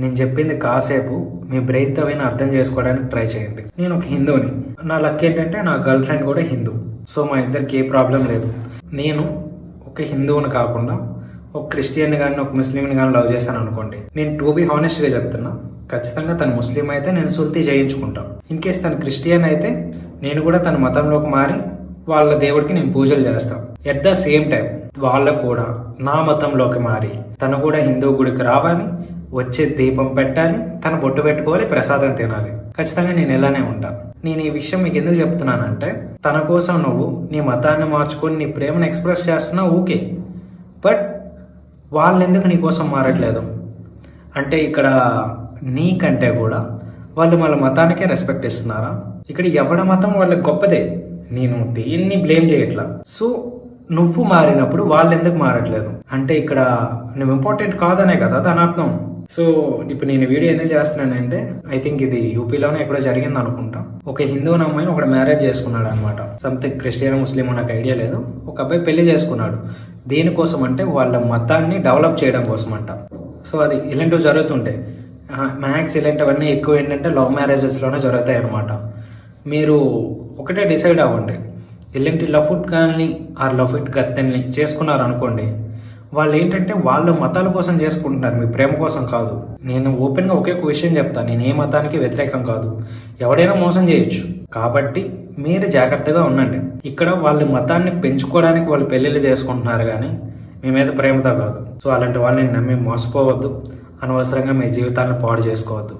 నేను చెప్పింది కాసేపు మీ బ్రెయిన్తో విని అర్థం చేసుకోవడానికి ట్రై చేయండి. నేను ఒక హిందువుని. నా లక్ ఏంటంటే నా గర్ల్ ఫ్రెండ్ కూడా హిందూ. సో మా ఇద్దరికి ఏ ప్రాబ్లం లేదు. నేను ఒక హిందువుని కాకుండా ఒక క్రిస్టియన్ కానీ ఒక ముస్లింని కానీ లవ్ చేశాను అనుకోండి, నేను టు బీ హానెస్ట్గా చెప్తున్నా, ఖచ్చితంగా తను ముస్లిం అయితే నేను సుల్తీ చేయించుకుంటాను. ఇన్ కేస్ తను క్రిస్టియన్ అయితే నేను కూడా తన మతంలోకి మారి వాళ్ళ దేవుడికి నేను పూజలు చేస్తాను. ఎట్ ద సేమ్ టైం వాళ్ళకు కూడా నా మతంలోకి మారి తను కూడా హిందూ గుడికి రావాలి, వచ్చే దీపం పెట్టాలి, తన బొట్టు పెట్టుకోవాలి, ప్రసాదం తినాలి. ఖచ్చితంగా నేను ఇలానే ఉంటాను. నేను ఈ విషయం మీకు ఎందుకు చెప్తున్నానంటే, తన కోసం నువ్వు నీ మతాన్ని మార్చుకొని నీ ప్రేమను ఎక్స్ప్రెస్ చేస్తున్నావు, ఓకే. బట్ వాళ్ళు ఎందుకు నీ కోసం మారట్లేదు అంటే, ఇక్కడ నీకంటే కూడా వాళ్ళు వాళ్ళ మతానికే రెస్పెక్ట్ ఇస్తున్నారా? ఇక్కడ ఎవడ మతం వాళ్ళకి గొప్పదే, నేను దేన్ని బ్లేమ్ చేయట్లా. సో నువ్వు మారినప్పుడు వాళ్ళు ఎందుకు మారట్లేదు అంటే, ఇక్కడ నువ్వు ఇంపార్టెంట్ కాదనే కదా దాని అర్థం. సో ఇప్పుడు నేను వీడియో ఎందుకు చేస్తున్నానంటే, ఐ థింక్ ఇది యూపీలోనే ఎక్కడో జరిగింది అనుకుంటా. ఒక హిందూ అమ్మాయిని ఒకటి మ్యారేజ్ చేసుకున్నాడు అనమాట. సంథింగ్ క్రిస్టియన్ ముస్లిం నాకు ఐడియా లేదు. ఒక అబ్బాయి పెళ్లి చేసుకున్నాడు. దేనికోసం అంటే వాళ్ళ మతాన్ని డెవలప్ చేయడం కోసం అంట. సో అది ఇలాంటివి జరుగుతుంటాయి. మ్యాక్స్ ఇలాంటివన్నీ ఎక్కువ ఏంటంటే లవ్ మ్యారేజెస్లోనే జరుగుతాయి అనమాట. మీరు ఒకటే డిసైడ్ అవ్వండి, ఇలాంటి లఫుట్ కానీ ఆర్ లఫుట్ గత్తెల్ని చేసుకున్నారు అనుకోండి, వాళ్ళు ఏంటంటే వాళ్ళ మతాల కోసం చేసుకుంటున్నారు, మీ ప్రేమ కోసం కాదు. నేను ఓపెన్గా ఒకే ఒక విషయం చెప్తాను, నేను ఏ మతానికి వ్యతిరేకం కాదు. ఎవడైనా మోసం చేయొచ్చు, కాబట్టి మీరు జాగ్రత్తగా ఉండండి. ఇక్కడ వాళ్ళ మతాన్ని పెంచుకోవడానికి వాళ్ళు పెళ్ళిళ్ళు చేసుకుంటున్నారు కానీ మీ మీద ప్రేమతో కాదు. సో అలాంటి వాళ్ళని నమ్మి మోసపోవద్దు, అనవసరంగా మీ జీవితాలను పాడు చేసుకోవద్దు.